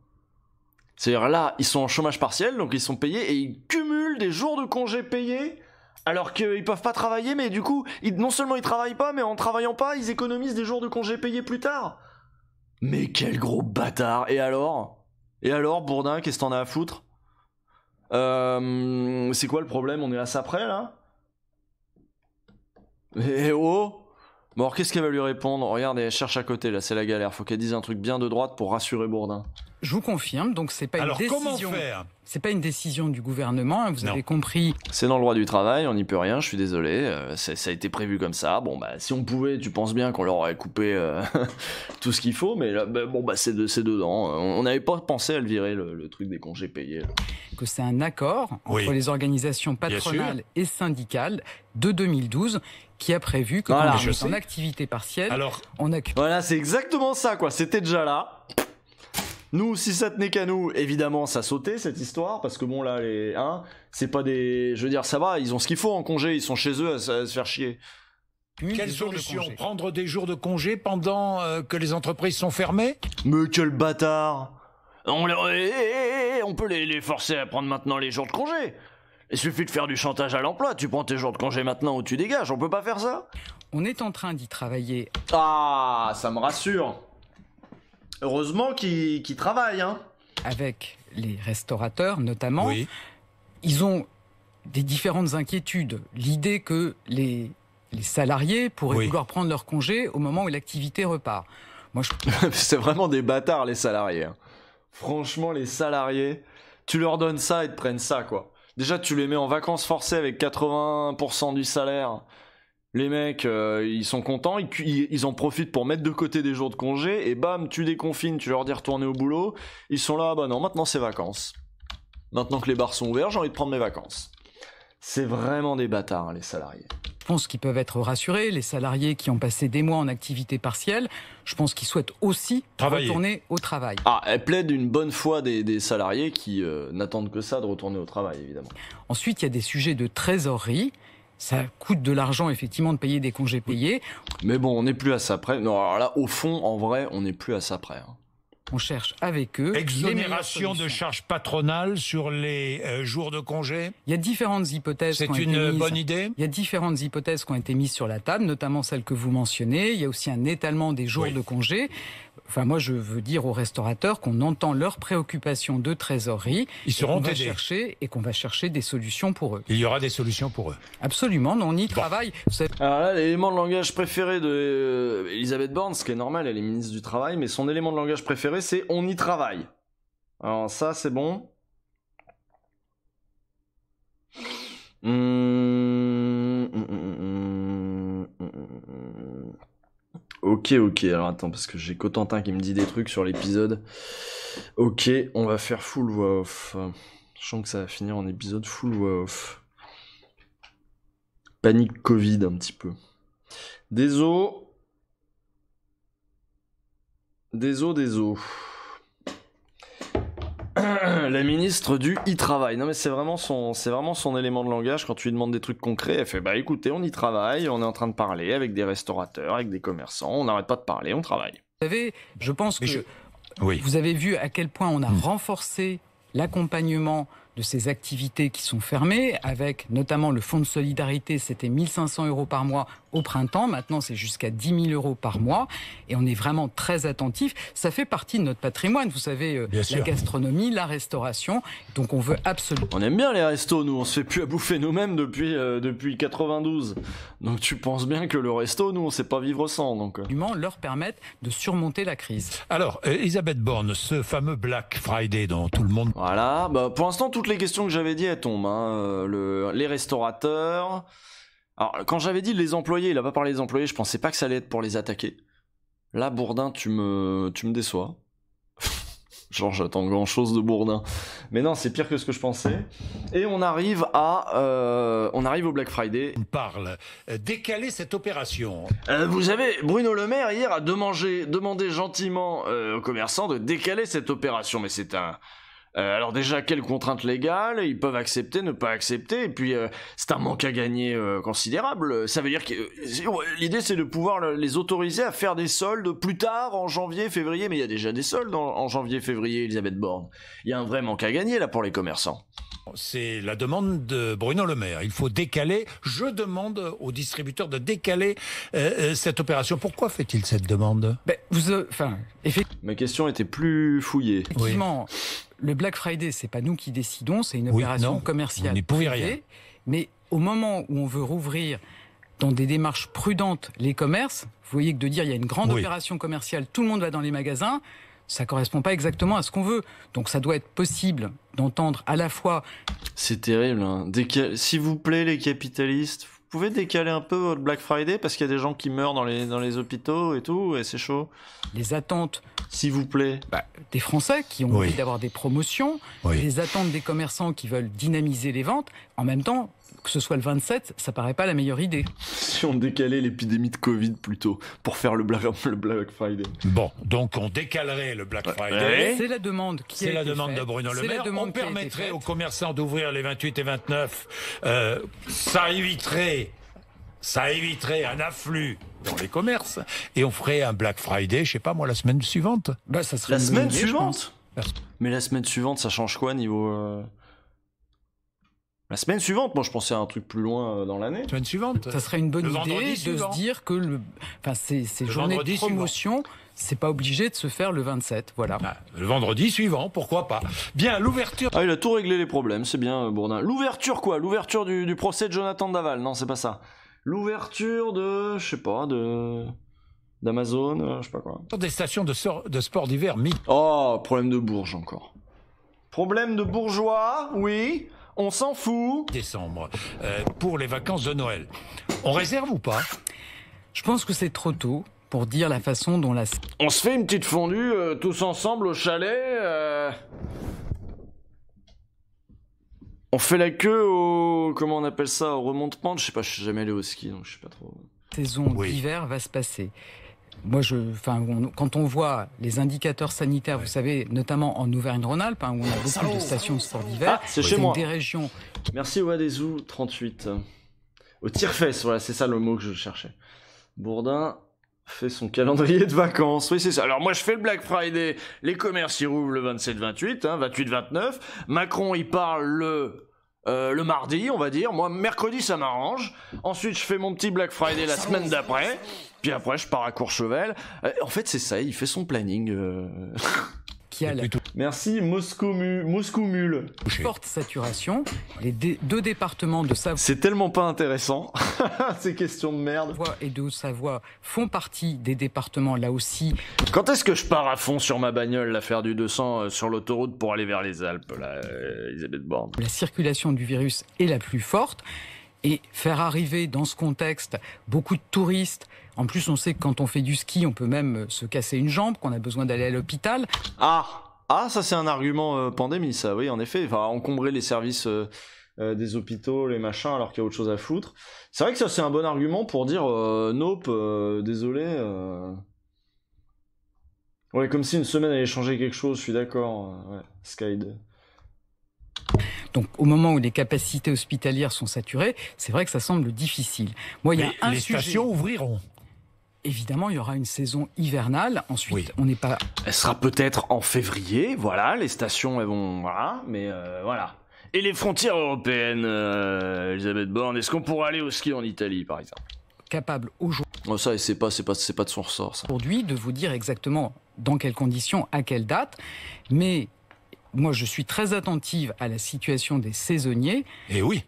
C'est-à-dire là, ils sont en chômage partiel, donc ils sont payés, et ils cumulent des jours de congé payés, alors qu'ils peuvent pas travailler, mais du coup, non seulement ils travaillent pas, mais en travaillant pas, ils économisent des jours de congé payés plus tard. Mais quel gros bâtard. Et alors, Bourdin, qu'est-ce que t'en as à foutre? C'est quoi le problème? On est à ça près, là? Eh oh! Bon, alors qu'est-ce qu'elle va lui répondre? Regarde, elle cherche à côté, là, c'est la galère. Faut qu'elle dise un truc bien de droite pour rassurer Bourdin. Je vous confirme, donc c'est pas une décision. Alors comment faire? C'est pas une décision du gouvernement, vous avez compris. C'est dans le droit du travail, on n'y peut rien, je suis désolé. Ça a été prévu comme ça. Bon, bah, si on pouvait, tu penses bien qu'on leur aurait coupé tout ce qu'il faut, mais là, c'est dedans. On n'avait pas pensé à le virer, le truc des congés payés. Là. Que c'est un accord entre les organisations patronales et syndicales de 2012 qui a prévu que quand on est en activité partielle, on accumule. Voilà, c'est exactement ça, quoi. C'était déjà là. Nous, si ça tenait qu'à nous, évidemment, ça sautait, cette histoire, parce que bon, là, c'est pas des... Je veux dire, ça va, ils ont ce qu'il faut en congé, ils sont chez eux à se faire chier. Quelle solution? Prendre des jours de congé pendant que les entreprises sont fermées? Mais quel bâtard! On peut les forcer à prendre maintenant les jours de congé. Il suffit de faire du chantage à l'emploi, tu prends tes jours de congé maintenant ou tu dégages, on peut pas faire ça? On est en train d'y travailler. Ah, ça me rassure. Heureusement qu'ils travaillent, hein. Avec les restaurateurs, notamment, ils ont des différentes inquiétudes. L'idée que les salariés pourraient vouloir prendre leur congé au moment où l'activité repart. Moi, c'est vraiment des bâtards, les salariés. Hein. Franchement, les salariés, tu leur donnes ça, ils te prennent ça, quoi. Déjà, tu les mets en vacances forcées avec 80% du salaire. Les mecs, ils sont contents, ils en profitent pour mettre de côté des jours de congé, et bam, tu déconfines, tu leur dis retourner au boulot, ils sont là, bah non, maintenant c'est vacances. Maintenant que les bars sont ouverts, j'ai envie de prendre mes vacances. C'est vraiment des bâtards, hein, les salariés. Je pense qu'ils peuvent être rassurés, les salariés qui ont passé des mois en activité partielle, je pense qu'ils souhaitent aussi retourner au travail. Ah, elle plaide une bonne fois des salariés qui n'attendent que ça de retourner au travail, évidemment. Ensuite, il y a des sujets de trésorerie. Ça coûte de l'argent, effectivement, de payer des congés payés. Mais bon, on n'est plus à ça près. Non, alors là, au fond, en vrai, on n'est plus à ça près. Hein. On cherche avec eux... Exonération de charges patronales sur les jours de congé. Il y a différentes hypothèses qui ont été mises. C'est une bonne idée. Il y a différentes hypothèses qui ont été mises sur la table, notamment celle que vous mentionnez. Il y a aussi un étalement des jours de congé. Enfin, moi, je veux dire aux restaurateurs qu'on entend leurs préoccupations de trésorerie. Ils seront aidés. Et qu'on va chercher des solutions pour eux. Il y aura des solutions pour eux. Absolument, on y travaille. Alors là, l'élément de langage préféré de Elisabeth Borne, ce qui est normal, elle est ministre du Travail, mais son élément de langage préféré, c'est « on y travaille ». Alors ça, c'est bon. Ok, alors attends, parce que j'ai Cotentin qui me dit des trucs sur l'épisode. Ok, on va faire full voix off. Je sens que ça va finir en épisode full voix off. Panique Covid un petit peu. Désolé. La ministre du e-travail. Non mais c'est vraiment son élément de langage. Quand tu lui demandes des trucs concrets, elle fait bah écoutez, on y travaille, on est en train de parler avec des restaurateurs, avec des commerçants, on n'arrête pas de parler, on travaille. Vous savez, je pense que vous avez vu à quel point on a renforcé l'accompagnement de ces activités qui sont fermées, avec notamment le fonds de solidarité, c'était 1 500 € par mois au printemps, maintenant c'est jusqu'à 10 000 € par mois, et on est vraiment très attentif. Ça fait partie de notre patrimoine, vous savez, la gastronomie, la restauration, donc on veut absolument... On aime bien les restos, nous, on se fait plus à bouffer nous-mêmes depuis 92, donc tu penses bien que le resto, nous, on sait pas vivre sans, donc... leur permettre de surmonter la crise. Alors, Elisabeth Borne, ce fameux Black Friday dont tout le monde... Voilà, bah pour l'instant, toutes les questions que j'avais dit, elles tombent, hein. Les restaurateurs... Alors, quand j'avais dit les employés, il a pas parlé des employés, je pensais pas que ça allait être pour les attaquer. Là, Bourdin, tu me déçois. Genre, j'attends grand chose de Bourdin. Mais non, c'est pire que ce que je pensais. Et on arrive au Black Friday. On parle décaler cette opération. Vous savez, Bruno Le Maire, hier, a demandé gentiment aux commerçants de décaler cette opération. Mais c'est un... alors déjà, quelles contraintes légales ils peuvent accepter, ne pas accepter, et puis c'est un manque à gagner considérable. Ça veut dire que l'idée c'est de pouvoir les autoriser à faire des soldes plus tard, en janvier, février, mais il y a déjà des soldes en janvier, février, Elisabeth Borne. Il y a un vrai manque à gagner là pour les commerçants. C'est la demande de Bruno Le Maire. Il faut décaler. Je demande aux distributeurs de décaler cette opération. Pourquoi fait-il cette demande ? Ma question était plus fouillée. Effectivement, le Black Friday, c'est pas nous qui décidons, c'est une opération commerciale privée. Rien. Mais au moment où on veut rouvrir dans des démarches prudentes les commerces, vous voyez que de dire il y a une grande opération commerciale, tout le monde va dans les magasins, ça correspond pas exactement à ce qu'on veut. Donc ça doit être possible d'entendre à la fois... C'est terrible, hein. S'il vous plaît les capitalistes, vous pouvez décaler un peu votre Black Friday parce qu'il y a des gens qui meurent dans les hôpitaux et tout, et c'est chaud. Les attentes... S'il vous plaît. Des Français qui ont envie d'avoir des promotions, les attentes des commerçants qui veulent dynamiser les ventes. En même temps, que ce soit le 27, ça paraît pas la meilleure idée. Si on décalait l'épidémie de Covid plutôt, pour faire le Black Friday. Bon, donc on décalerait le Black Friday. C'est la demande qui a été faite. C'est la demande de Bruno Le Maire. On permettrait aux commerçants d'ouvrir les 28 et 29. Ça éviterait un afflux dans les commerces, et on ferait un Black Friday, je sais pas moi, la semaine suivante. Ça serait la semaine suivante. Mais la semaine suivante, ça change quoi niveau La semaine suivante, moi je pensais à un truc plus loin dans l'année. La semaine suivante. Ça serait une bonne idée de se dire que ces journées de promotion, c'est pas obligé de se faire le 27, voilà. Le vendredi suivant, pourquoi pas. Bien, l'ouverture... il a tout réglé les problèmes, c'est bien Bourdin. L'ouverture quoi ? L'ouverture du procès de Jonathan Daval ? Non, c'est pas ça. L'ouverture de, je sais pas, d'Amazon, je sais pas quoi. Des stations de sport d'hiver Problème de Bourges encore. Problème de bourgeois, oui, on s'en fout. Décembre, pour les vacances de Noël. On réserve ou pas ? Je pense que c'est trop tôt pour dire la façon dont la... On se fait une petite fondue tous ensemble au chalet On fait la queue au... Comment on appelle ça ? Au remonte-pente ? Je sais pas, je suis jamais allé au ski, donc je sais pas trop. Saison d'hiver va se passer. Moi, quand on voit les indicateurs sanitaires, vous savez, notamment en Auvergne-Rhône-Alpes, où on a beaucoup de stations de sport d'hiver, c'est chez moi. Des régions... Merci Ouadezou, 38. Au tire-fesse, voilà, c'est ça le mot que je cherchais. Bourdin fait son calendrier de vacances. Oui, c'est ça. Alors moi, je fais le Black Friday. Les commerces, ils rouvrent le 27-28, 28-29. Macron, il parle le mardi, on va dire. Moi, mercredi, ça m'arrange. Ensuite, je fais mon petit Black Friday la semaine d'après. Puis après, je pars à Courchevel. En fait, c'est ça, il fait son planning. Merci, Moscou Mule. Forte saturation. Les deux départements de Savoie... C'est tellement pas intéressant, ces questions de merde. Et de Haute-Savoie font partie des départements, là aussi. Quand est-ce que je pars à fond sur ma bagnole, là, faire du 200 sur l'autoroute pour aller vers les Alpes, là, Elisabeth Borne ? La circulation du virus est la plus forte. Et faire arriver dans ce contexte beaucoup de touristes, En plus, on sait que quand on fait du ski, on peut même se casser une jambe, qu'on a besoin d'aller à l'hôpital. Ah, ça c'est un argument pandémie, ça, oui, en effet. Enfin, encombrer les services des hôpitaux, les machins, alors qu'il y a autre chose à foutre. C'est vrai que ça c'est un bon argument pour dire nope, désolé. Ouais, comme si une semaine allait changer quelque chose, je suis d'accord. Ouais, Skyd. Donc, au moment où les capacités hospitalières sont saturées, c'est vrai que ça semble difficile. Moi, il y a un les sujet. stations ouvriront. Évidemment, il y aura une saison hivernale. Ensuite, Oui. on n'est pas. Elle sera peut-être en février, voilà, les stations elles vont. Voilà, mais voilà. Et les frontières européennes, Elisabeth Borne, est-ce qu'on pourra aller au ski en Italie, par exemple? capable Oh, ça, c'est pas de son ressort, ça. aujourd'hui de vous dire exactement dans quelles conditions, à quelle date. Mais moi, je suis très attentive à la situation des saisonniers. Et oui.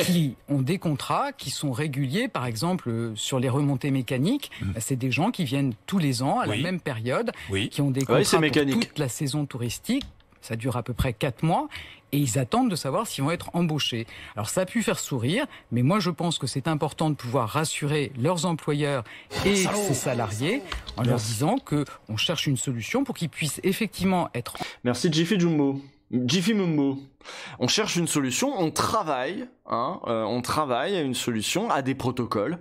Qui ont des contrats qui sont réguliers, par exemple sur les remontées mécaniques. C'est des gens qui viennent tous les ans à la même période, qui ont des contrats pour toute la saison touristique. Ça dure à peu près 4 mois et ils attendent de savoir s'ils vont être embauchés. Alors ça a pu faire sourire, mais moi je pense que c'est important de pouvoir rassurer leurs employeurs et ses salariés en leur disant qu'on cherche une solution pour qu'ils puissent effectivement être... Merci Jiffy Jumbo. Jiffy Mumbo. On cherche une solution, on travaille à une solution, à des protocoles.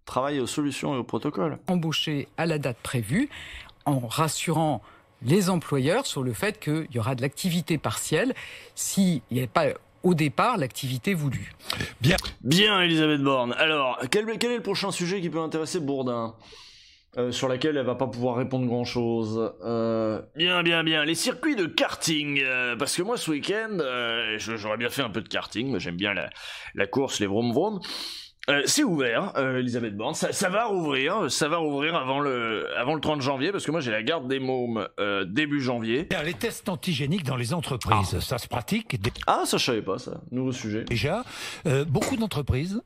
Travaille aux solutions et aux protocoles. Embauchés à la date prévue, en rassurant les employeurs sur le fait qu'il y aura de l'activité partielle s'il n'y a pas au départ l'activité voulue. Bien Elisabeth Borne. Alors, quel est le prochain sujet qui peut intéresser Bourdin sur laquelle elle va pas pouvoir répondre grand chose. Bien. Les circuits de karting. Parce que moi, ce week-end, j'aurais bien fait un peu de karting. J'aime bien la course, les vroom vroom. C'est ouvert, Elisabeth Borne. Ça va rouvrir avant le 30 janvier, parce que moi j'ai la garde des mômes début janvier. Les tests antigéniques dans les entreprises, ça se pratique. Ah, ça je savais pas, ça. Nouveau sujet. Déjà, beaucoup d'entreprises.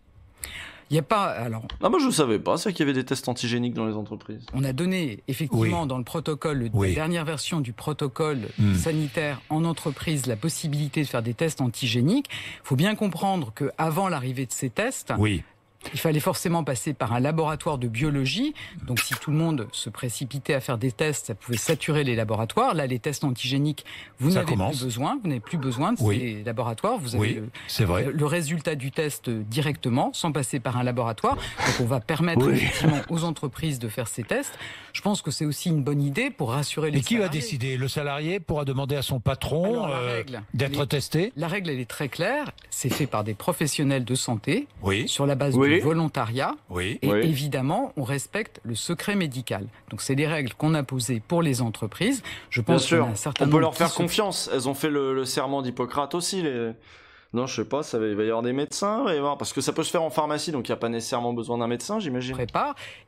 Il n'y a pas... Alors, moi je ne savais pas, c'est qu'il y avait des tests antigéniques dans les entreprises. On a donné effectivement dans le protocole, la dernière version du protocole sanitaire en entreprise, la possibilité de faire des tests antigéniques. Il faut bien comprendre qu'avant l'arrivée de ces tests... Il fallait forcément passer par un laboratoire de biologie. Donc si tout le monde se précipitait à faire des tests, ça pouvait saturer les laboratoires. Là, les tests antigéniques, vous n'avez plus besoin de ces laboratoires. Vous avez le résultat du test directement, sans passer par un laboratoire. Donc on va permettre effectivement aux entreprises de faire ces tests. Je pense que c'est aussi une bonne idée pour rassurer les salariés. Et qui va décider? Le salarié pourra demander à son patron d'être testé? La règle, elle est très claire. C'est fait par des professionnels de santé sur la base du volontariat. Et évidemment, on respecte le secret médical. Donc c'est des règles qu'on a posées pour les entreprises. Je pense on peut leur faire confiance. Elles ont fait le serment d'Hippocrate aussi. Non, je sais pas, il va y avoir des médecins, parce que ça peut se faire en pharmacie, donc il n'y a pas nécessairement besoin d'un médecin, j'imagine.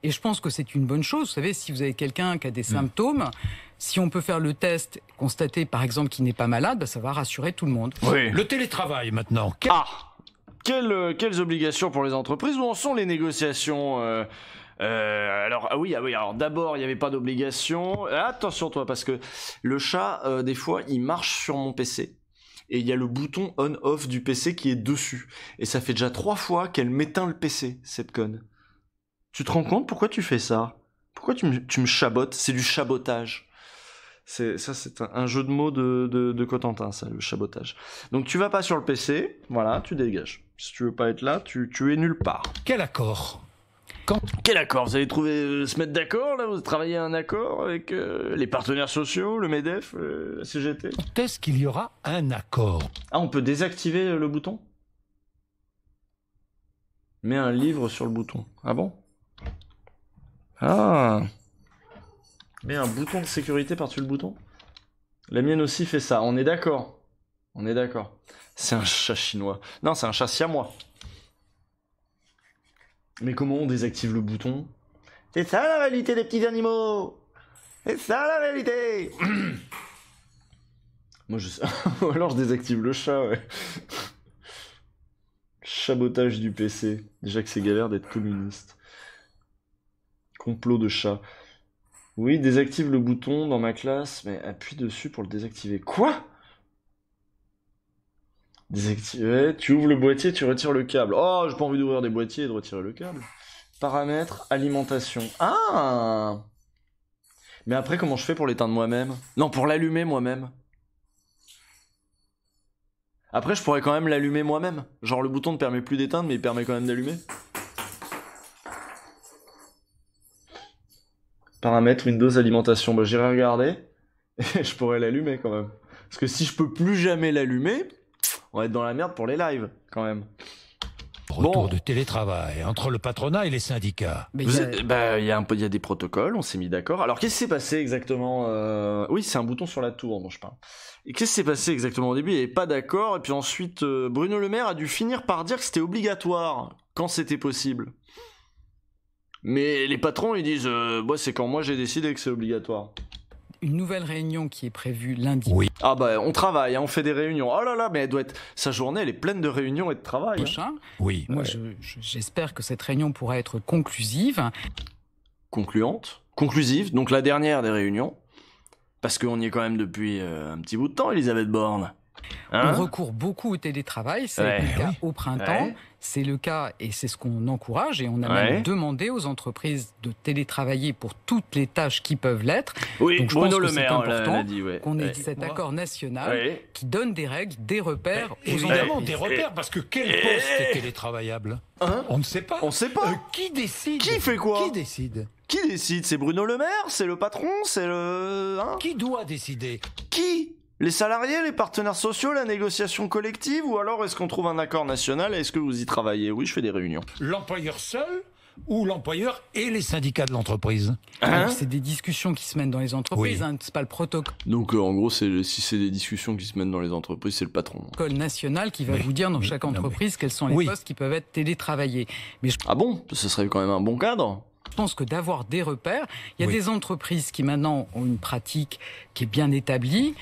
Et je pense que c'est une bonne chose. Vous savez, si vous avez quelqu'un qui a des symptômes, si on peut faire le test, constater par exemple qu'il n'est pas malade, ça va rassurer tout le monde. Le télétravail maintenant. Quelles obligations pour les entreprises? Où en sont les négociations alors d'abord il n'y avait pas d'obligation. Attention toi, parce que le chat des fois il marche sur mon PC et il y a le bouton on-off du PC qui est dessus et ça fait déjà 3 fois qu'elle m'éteint le PC, cette conne. Tu te rends compte pourquoi tu fais ça? Pourquoi tu me chabotes? C'est du chabotage. C'est un jeu de mots de Cotentin, ça, le chabotage. Donc tu vas pas sur le PC, voilà, tu dégages. Si tu veux pas être là, tu es nulle part. Quel accord? Quel accord? Vous allez se mettre d'accord, là? Vous travaillez un accord avec les partenaires sociaux, le MEDEF, la CGT? Est-ce qu'il y aura un accord? On peut désactiver le bouton? Mets un livre sur le bouton. Ah bon? Mets un bouton de sécurité par-dessus le bouton? La mienne aussi fait ça, on est d'accord. C'est un chat chinois. Non, c'est un chat siamois. Mais comment on désactive le bouton? C'est ça la réalité des petits animaux! C'est ça la réalité! Moi je sais. Ou alors je désactive le chat, Chabotage du PC. Déjà que c'est galère d'être communiste. Complot de chat. Oui, désactive le bouton dans ma classe, mais appuie dessus pour le désactiver. Quoi? Désactiver, tu ouvres le boîtier, tu retires le câble. Oh, j'ai pas envie d'ouvrir des boîtiers et de retirer le câble. Paramètres, alimentation. Ah! Mais après, comment je fais pour l'éteindre moi-même? Non, pour l'allumer moi-même. Après, je pourrais quand même l'allumer moi-même. Genre, le bouton ne permet plus d'éteindre, mais il permet quand même d'allumer. Paramètres, Windows, alimentation. Bah, j'irai regarder. Et je pourrais l'allumer quand même. Parce que si je peux plus jamais l'allumer, on va être dans la merde pour les lives, quand même. Retour de télétravail entre le patronat et les syndicats. Il y a des protocoles, on s'est mis d'accord. Alors, qu'est-ce qui s'est passé exactement Oui, c'est un bouton sur la tour dont je parle. Et qu'est-ce qui s'est passé exactement au début? Il n'y avait pas d'accord. Et puis ensuite, Bruno Le Maire a dû finir par dire que c'était obligatoire quand c'était possible. Mais les patrons, ils disent c'est quand moi j'ai décidé que c'est obligatoire. Une nouvelle réunion qui est prévue lundi. Oui. Ah bah on travaille, hein, on fait des réunions. Oh là là, mais elle doit être sa journée, elle est pleine de réunions et de travail. Prochain. Hein. Oui. Moi, j'espère que cette réunion pourra être conclusive. Conclusive, donc la dernière des réunions. Parce qu'on y est quand même depuis un petit bout de temps, Elisabeth Borne. Hein, on recourt beaucoup au télétravail, c'est le cas au printemps, c'est le cas et c'est ce qu'on encourage et on a même demandé aux entreprises de télétravailler pour toutes les tâches qui peuvent l'être. Oui, donc je Bruno pense que Le Maire c'est important qu'on ait dit cet accord national qui donne des règles, des repères aux entreprises. Évidemment, des repères, parce que quel poste est télétravaillable? On ne sait pas. On ne sait pas. Qui décide? Qui fait quoi? Qui décide? Qui décide? C'est Bruno Le Maire? C'est le patron? C'est le... Qui doit décider? Qui? Les salariés, les partenaires sociaux, la négociation collective? Ou alors est-ce qu'on trouve un accord national? Est-ce que vous y travaillez? Oui, je fais des réunions. L'employeur seul ou l'employeur et les syndicats de l'entreprise? C'est des discussions qui se mènent dans les entreprises, c'est pas le protocole. Donc en gros, si c'est des discussions qui se mènent dans les entreprises, c'est le patron. Le protocole national qui va vous dire dans chaque entreprise quels sont les postes qui peuvent être télétravaillés. Mais Ah bon? Ce serait quand même un bon cadre? Je pense que d'avoir des repères, il y a des entreprises qui maintenant ont une pratique qui est bien établie,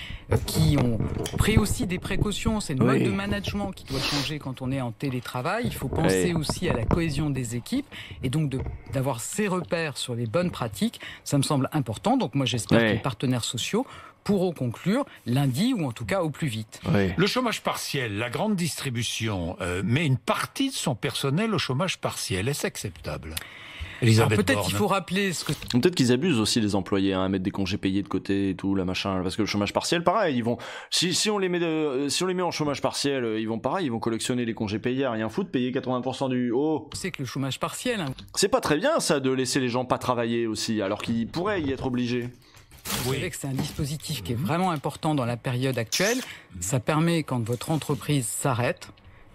qui ont pris aussi des précautions. C'est le mode de management qui doit changer quand on est en télétravail. Il faut penser aussi à la cohésion des équipes et donc d'avoir ces repères sur les bonnes pratiques, ça me semble important. Donc moi j'espère que les partenaires sociaux pourront conclure lundi ou en tout cas au plus vite. Le chômage partiel, la grande distribution met une partie de son personnel au chômage partiel. Est-ce acceptable? Peut-être qu'il faut rappeler ce que... Peut-être qu'ils abusent aussi les employés à mettre des congés payés de côté et tout, la machin, parce que le chômage partiel, pareil, ils vont si on les met en chômage partiel, ils vont collectionner les congés payés, rien foutre, payer 80% du C'est que le chômage partiel. C'est pas très bien ça de laisser les gens pas travailler aussi, alors qu'ils pourraient y être obligés. Vous savez que c'est un dispositif qui est vraiment important dans la période actuelle. Ça permet quand votre entreprise s'arrête,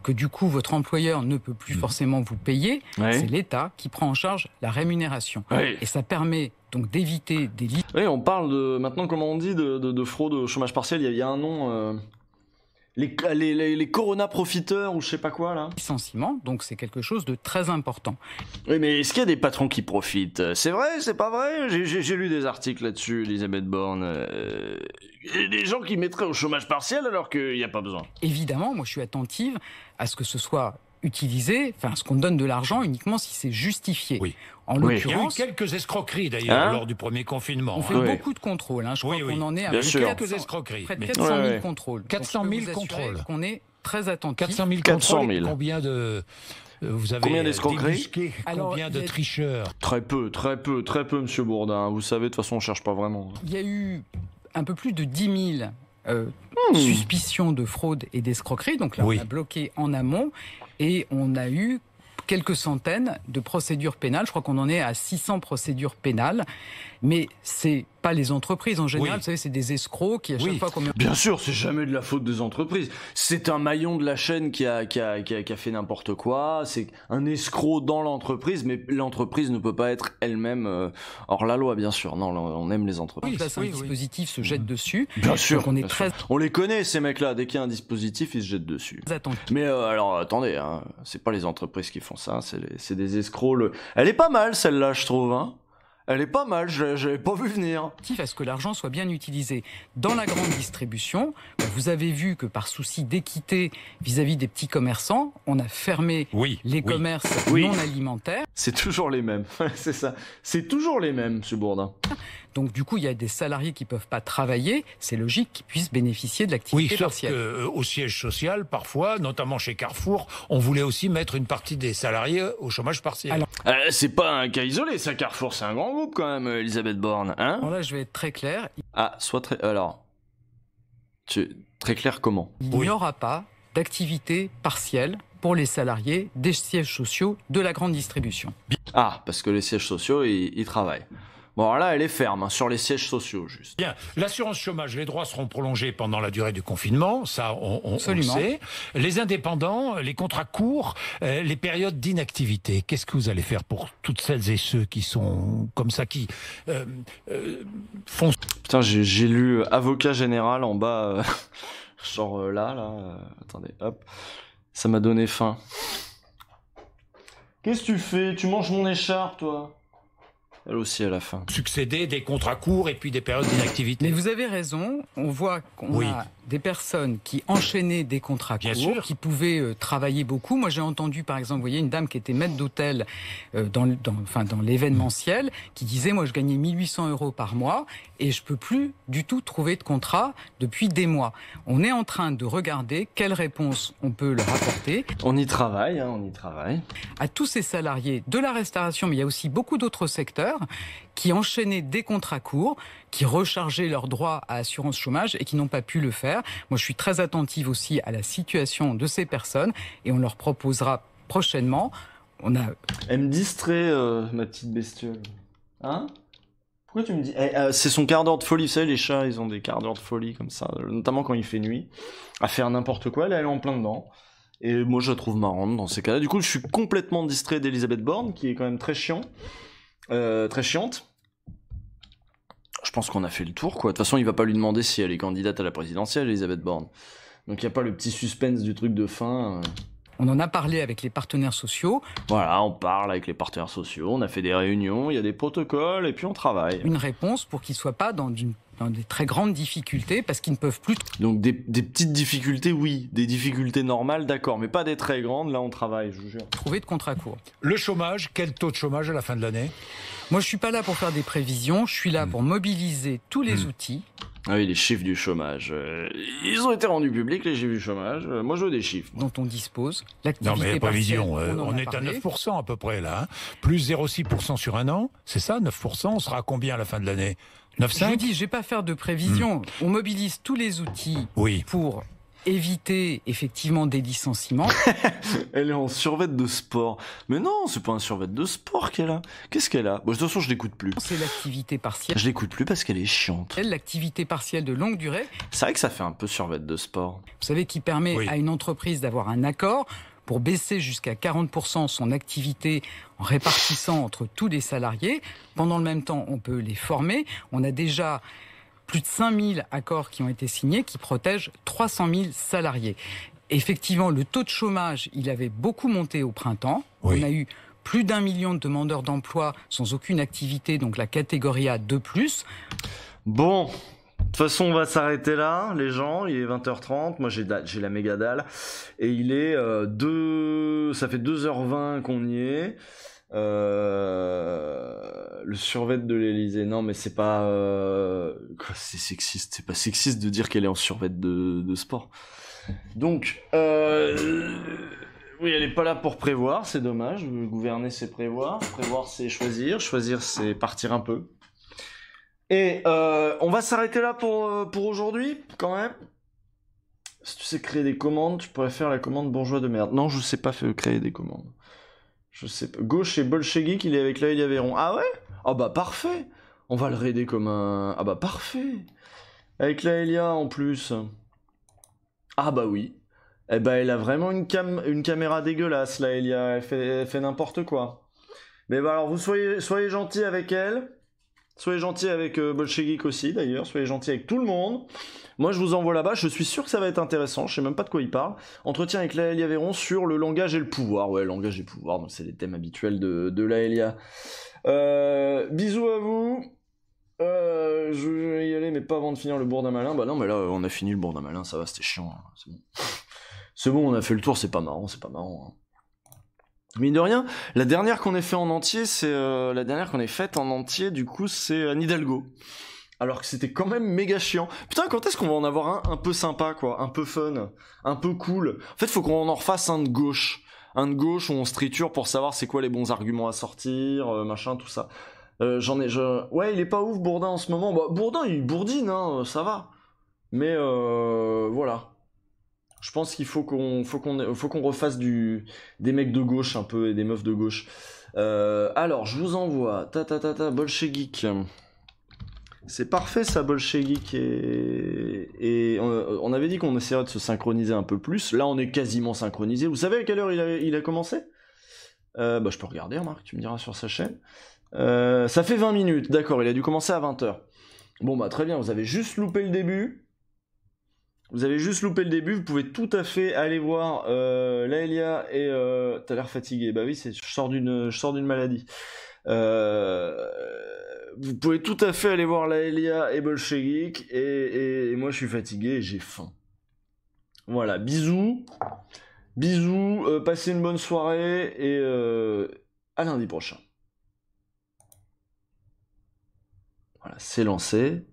que du coup votre employeur ne peut plus forcément vous payer, c'est l'État qui prend en charge la rémunération. Et ça permet donc d'éviter des... Oui, on parle de, maintenant comment on dit, de fraude au chômage partiel, il y a un nom... Les Corona profiteurs ou je sais pas quoi là. Licenciement, donc c'est quelque chose de très important. Oui, mais est-ce qu'il y a des patrons qui profitent? C'est vrai, c'est pas vrai? J'ai lu des articles là-dessus, Elisabeth Borne. Des gens qui mettraient au chômage partiel alors qu'il n'y a pas besoin. Évidemment, moi je suis attentive à ce que ce soit utilisé, enfin ce qu'on donne de l'argent uniquement si c'est justifié. En l'occurrence, il y a eu quelques escroqueries d'ailleurs lors du premier confinement. On fait beaucoup de contrôles. Je crois qu'on en est à quelques escroqueries. Près de 400 000 contrôles. 400 000 contrôles. On est très attentif. 400 000 contrôles. Combien de... Vous avez combien d'escroqueries? Combien de tricheurs? Très peu, Monsieur Bourdin. Vous savez, de toute façon, on cherche pas vraiment. Il y a eu un peu plus de 10 000 suspicions de fraude et d'escroquerie. Donc là, on a bloqué en amont et on a eu quelques centaines de procédures pénales. Je crois qu'on en est à 600 procédures pénales. Mais c'est pas les entreprises en général. Vous savez, c'est des escrocs qui à chaque fois... Bien sûr, c'est jamais de la faute des entreprises. C'est un maillon de la chaîne qui a fait n'importe quoi. C'est un escroc dans l'entreprise, mais l'entreprise ne peut pas être elle-même hors la loi, bien sûr. Non, on aime les entreprises. Là, un dispositif se jette dessus. Bien sûr. Donc on est très... On les connaît, ces mecs-là. Dès qu'il y a un dispositif, ils se jettent dessus. Mais alors, attendez, c'est pas les entreprises qui font ça. C'est des escrocs. Elle est pas mal, celle-là, je trouve, Elle est pas mal, j'avais pas vu venir. À ce que l'argent soit bien utilisé. Dans la grande distribution, vous avez vu que par souci d'équité vis-à-vis des petits commerçants, on a fermé les commerces non alimentaires. C'est toujours les mêmes, c'est ça. C'est toujours les mêmes, M. Bourdin. Donc du coup, il y a des salariés qui peuvent pas travailler. C'est logique qu'ils puissent bénéficier de Oui, l'activité sauf partielle. qu'au siège social, parfois, notamment chez Carrefour, on voulait aussi mettre une partie des salariés au chômage partiel. Alors- C'est pas un cas isolé, ça, Carrefour, c'est un grand groupe quand même, Elisabeth Borne, hein? Alors là, je vais être très clair. Ah, soit très... Alors... Très clair comment? Il Oui. n'y aura pas d'activité partielle pour les salariés des sièges sociaux de la grande distribution. Ah, parce que les sièges sociaux, ils travaillent. Bon, alors là, elle est ferme, hein, sur les sièges sociaux, juste. Bien, l'assurance chômage, les droits seront prolongés pendant la durée du confinement, ça on le Absolument. sait. Les indépendants, les contrats courts, les périodes d'inactivité, qu'est-ce que vous allez faire pour toutes celles et ceux qui sont comme ça, qui font... Putain, j'ai lu avocat général en bas, genre attendez, hop, ça m'a donné faim. Qu'est-ce que tu fais? Tu manges mon écharpe, toi? Elle aussi à la fin. succéder des contrats courts et puis des périodes d'inactivité. Mais vous avez raison, on voit qu'on Oui. a des personnes qui enchaînaient des contrats Bien courts, sûr. qui pouvaient travailler beaucoup. Moi, j'ai entendu, par exemple, vous voyez, une dame qui était maître d'hôtel dans l'événementiel, qui disait, moi, je gagnais 1800 € par mois et je peux plus du tout trouver de contrat depuis des mois. On est en train de regarder quelle réponse on peut leur apporter On y travaille, hein, on y travaille. à tous ces salariés de la restauration, mais il y a aussi beaucoup d'autres secteurs qui enchaînaient des contrats courts, qui rechargeaient leurs droits à assurance chômage et qui n'ont pas pu le faire. Moi, je suis très attentive aussi à la situation de ces personnes et on leur proposera prochainement. Elle me distrait, ma petite bestiole. Hein? Pourquoi tu me dis... c'est son quart d'heure de folie, vous savez, les chats, ils ont des quarts d'heure de folie comme ça, notamment quand il fait nuit, à faire n'importe quoi, là, elle est en plein dedans. Et moi, je la trouve marrante dans ces cas-là. Du coup, je suis complètement distrait d'Elisabeth Borne, qui est quand même très chiante. Je pense qu'on a fait le tour, quoi. De toute façon, il va pas lui demander si elle est candidate à la présidentielle, Elisabeth Borne. Donc, il n'y a pas le petit suspense du truc de fin. On en a parlé avec les partenaires sociaux. Voilà, on parle avec les partenaires sociaux, on a fait des réunions, il y a des protocoles, et puis on travaille. Une réponse pour qu'ils ne soient pas dans des très grandes difficultés parce qu'ils ne peuvent plus Donc des petites difficultés, oui. Des difficultés normales, d'accord. Mais pas des très grandes, là on travaille, je vous jure. trouver de contrats courts. Le chômage, quel taux de chômage à la fin de l'année? Moi, je suis pas là pour faire des prévisions, je suis là pour mobiliser tous les outils. Ah oui, les chiffres du chômage. Ils ont été rendus publics, les chiffres du chômage. Moi je veux des chiffres. Dont on dispose. Non L'activité mais prévision, partielle, on en a est à parlé. 9% à peu près là. Hein. Plus 0,6% sur un an, c'est ça 9%, on sera à combien à la fin de l'année? Je vous 9,5? dis, je vais pas faire de prévision. On mobilise tous les outils Oui. pour éviter effectivement des licenciements. Elle est en survêt de sport. Mais non, c'est pas un survêt de sport qu'elle a. Qu'est-ce qu'elle a? Bon, de toute façon, je l'écoute plus. C'est l'activité partielle. Je l'écoute plus parce qu'elle est chiante. L'activité partielle de longue durée, C'est vrai que ça fait un peu survêt de sport. vous savez, qui permet Oui. à une entreprise d'avoir un accord pour baisser jusqu'à 40% son activité en répartissant entre tous les salariés. Pendant le même temps, on peut les former. On a déjà plus de 5000 accords qui ont été signés qui protègent 300 000 salariés. Effectivement, le taux de chômage, il avait beaucoup monté au printemps. Oui. On a eu plus d'1 million de demandeurs d'emploi sans aucune activité, donc la catégorie A 2+. Bon, de toute façon, on va s'arrêter là, les gens. Il est 20h30. Moi, j'ai la méga dalle. Et il est ça fait 2h20 qu'on y est. Le survêt de l'Elysée. Non, mais c'est pas... quoi, c'est sexiste. C'est pas sexiste de dire qu'elle est en survêt de sport. Donc, oui, elle est pas là pour prévoir. C'est dommage. Gouverner, c'est prévoir. Prévoir, c'est choisir. Choisir, c'est partir un peu. Et on va s'arrêter là pour aujourd'hui, quand même. Si tu sais créer des commandes, tu pourrais faire la commande bourgeois de merde. Non, je sais pas créer des commandes. Je sais pas. Gauche et bolchevique, il est avec Laëlia Véron. Ah ouais? Ah bah parfait. On va le raider comme un... Ah bah parfait. Avec Laëlia en plus. Ah bah oui. Eh bah elle a vraiment une caméra dégueulasse, Laëlia. Elle fait n'importe quoi. Mais bah alors vous soyez gentils avec elle. Soyez gentils avec Bolchevique aussi, d'ailleurs. Soyez gentils avec tout le monde. Moi, je vous envoie là-bas. Je suis sûr que ça va être intéressant. Je sais même pas de quoi il parle. Entretien avec Laëlia Véron sur le langage et le pouvoir. Ouais, langage et pouvoir. Donc, c'est les thèmes habituels de Laëlia. Bisous à vous. Je vais y aller, mais pas avant de finir le Bourdin Malin. Bah non, mais là, on a fini le Bourdin Malin. Ça va, c'était chiant. Hein. C'est bon. C'est bon, on a fait le tour. C'est pas marrant. C'est pas marrant. Hein. Mine de rien, la dernière qu'on ait fait en entier, c'est la dernière qu'on ait faite en entier, du coup, c'est Anne Hidalgo. Alors que c'était quand même méga chiant. Putain, quand est-ce qu'on va en avoir un peu sympa, quoi, un peu fun, un peu cool. En fait, faut qu'on en refasse un de gauche. Un de gauche où on se triture pour savoir c'est quoi les bons arguments à sortir, machin, tout ça. Ouais, il est pas ouf, Bourdin, en ce moment. Bah, Bourdin, il bourdine, hein, ça va. Mais voilà. Je pense qu'il faut qu'on refasse des mecs de gauche un peu et des meufs de gauche. Alors, je vous envoie Bolchegeek. C'est parfait ça, Bolchegeek et on avait dit qu'on essaierait de se synchroniser un peu plus. Là, on est quasiment synchronisé. Vous savez à quelle heure il a commencé? Bah, je peux regarder, remarque, tu me diras sur sa chaîne. Ça fait 20 minutes, d'accord, il a dû commencer à 20h. Bon bah très bien, vous avez juste loupé le début. Vous pouvez tout à fait aller voir Laelia et... T'as l'air fatigué, bah oui, je sors d'une maladie. Vous pouvez tout à fait aller voir Laelia et Bolchegeek, et moi je suis fatigué et j'ai faim. Voilà, bisous, passez une bonne soirée, et à lundi prochain. Voilà, c'est lancé.